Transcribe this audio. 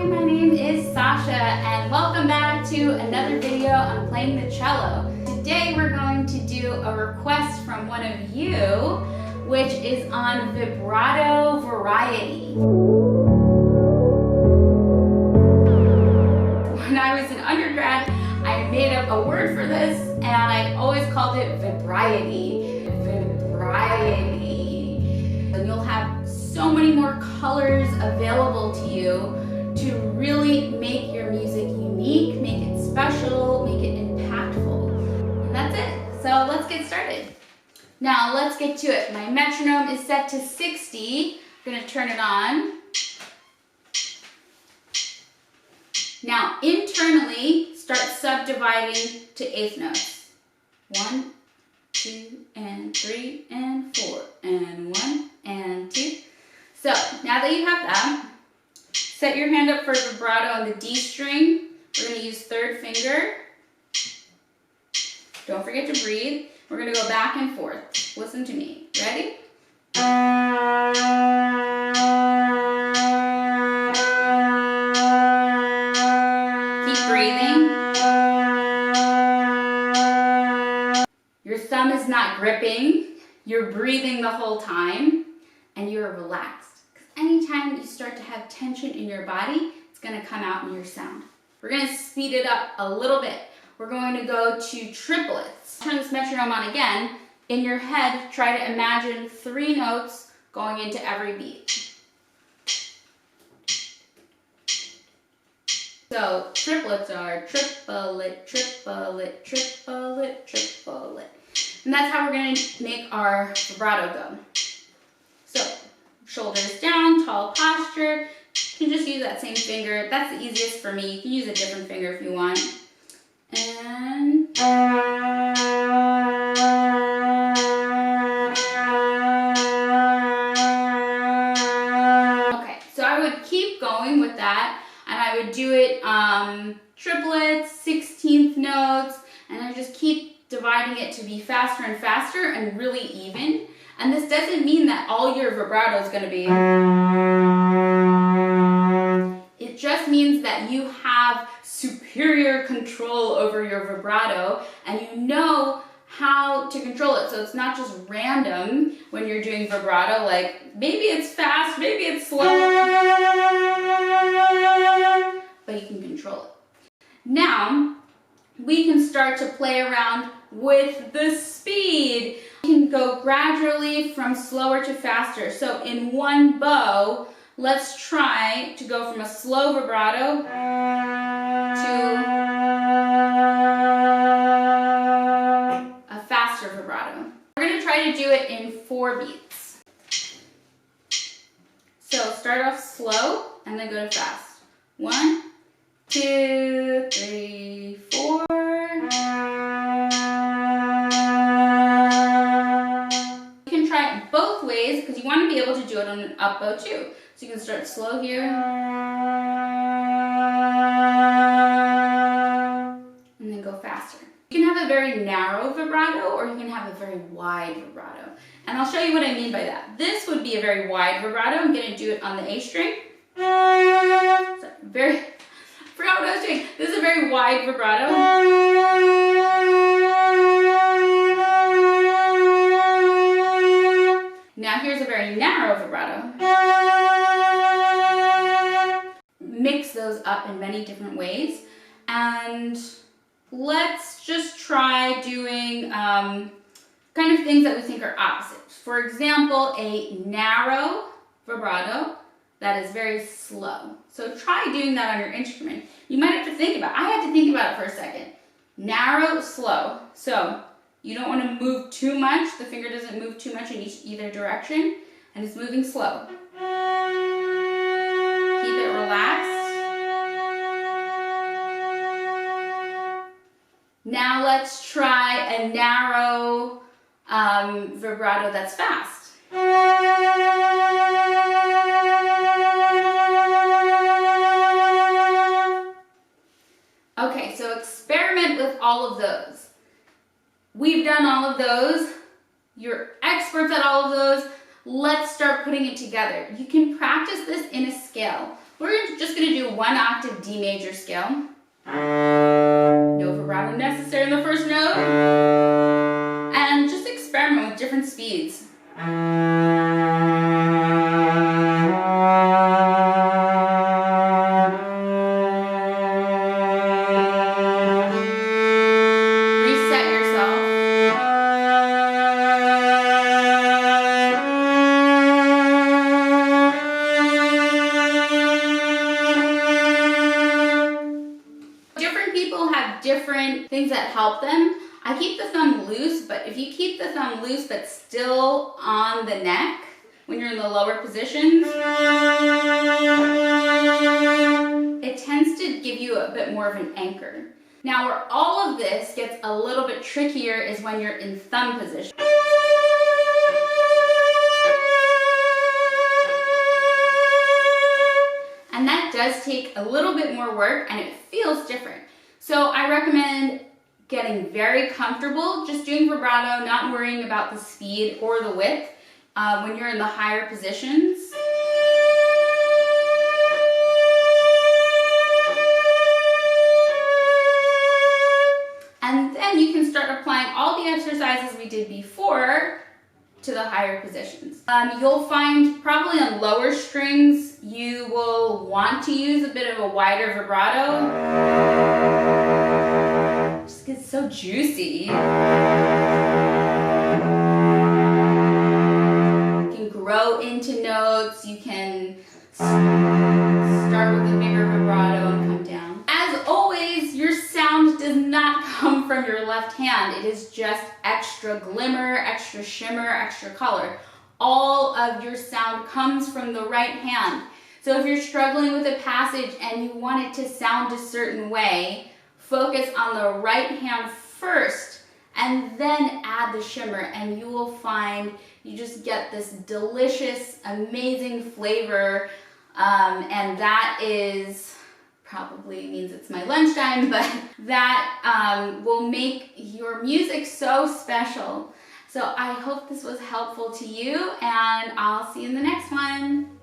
my name is Sasha and welcome back to another video on playing the cello. Today we're going to do a request from one of you, which is on vibrato variety. When I was an undergrad, I made up a word for this and I always called it vibriety. Vibriety. And you'll have so many more colors available to you to really make your music unique, make it special, make it impactful. And that's it. So let's get started. Now let's get to it. My metronome is set to 60. I'm gonna turn it on. Now internally, start subdividing to eighth notes. 1, 2, and 3, and 4, and 1, and 2. So now that you have that, set your hand up for vibrato on the D string. We're going to use third finger. Don't forget to breathe. We're going to go back and forth. Listen to me. Ready? Keep breathing. Your thumb is not gripping. You're breathing the whole time, and you're relaxed. Anytime you start to have tension in your body, it's going to come out in your sound. We're going to speed it up a little bit. We're going to go to triplets. Turn this metronome on again. In your head, try to imagine 3 notes going into every beat. So triplets are triplet, triplet, triplet, triplet. And that's how we're going to make our vibrato go. So shoulders down, tall posture. You can just use that same finger. That's the easiest for me. You can use a different finger if you want. And okay, so I would keep going with that, and I would do it triplets, 16th notes, and I just keep dividing it to be faster and faster and really even. And this doesn't mean that all your vibrato is going to be. It just means that you have superior control over your vibrato and you know how to control it. So it's not just random when you're doing vibrato, like maybe it's fast, maybe it's slow, but you can control it. Now we can start to play around with the speed. You can go gradually from slower to faster. So in one bow, let's try to go from a slow vibrato to a faster vibrato. We're going to try to do it in 4 beats. So start off slow and then go to fast. 1, 2, 3, 4. Both ways, because you want to be able to do it on an up bow too. So you can start slow here and then go faster. You can have a very narrow vibrato or you can have a very wide vibrato. And I'll show you what I mean by that. This would be a very wide vibrato. I'm going to do it on the A string. Sorry, forgot what I was doing. This is a very wide vibrato. Now here's a very narrow vibrato. Mix those up in many different ways. And let's just try doing kind of things that we think are opposite. For example, a narrow vibrato that is very slow. So try doing that on your instrument. You might have to think about it. I had to think about it for a second. Narrow, slow. So you don't want to move too much. The finger doesn't move too much in either direction, and it's moving slow. Keep it relaxed. Now let's try a narrow vibrato that's fast. Okay, so experiment with all of those. We've done all of those. You're experts at all of those. Let's start putting it together. You can practice this in a scale. We're just going to do 1 octave D major scale. No vibrato necessary in the first note. And just experiment with different speeds. Reset yourself. Different people have different things that help them. I keep the thumb loose, but if you keep the thumb loose but still on the neck when you're in the lower positions, it tends to give you a bit more of an anchor. Now, where all of this gets a little bit trickier is when you're in thumb position. And that does take a little bit more work and it feels different. So I recommend getting very comfortable just doing vibrato, not worrying about the speed or the width when you're in the higher positions. And then you can start applying all the exercises we did before to the higher positions. You'll find probably on lower strings, you will want to use a bit of a wider vibrato. It just gets so juicy. You can grow into notes, you can start with a bigger vibrato and come down. As always, your sound does not come from your left hand. It is just extra glimmer, extra shimmer, extra color. All of your sound comes from the right hand. So if you're struggling with a passage and you want it to sound a certain way, focus on the right hand first and then add the shimmer, and you will find you just get this delicious, amazing flavor. And that is probably means it's my lunchtime, but that will make your music so special. So I hope this was helpful to you, and I'll see you in the next one.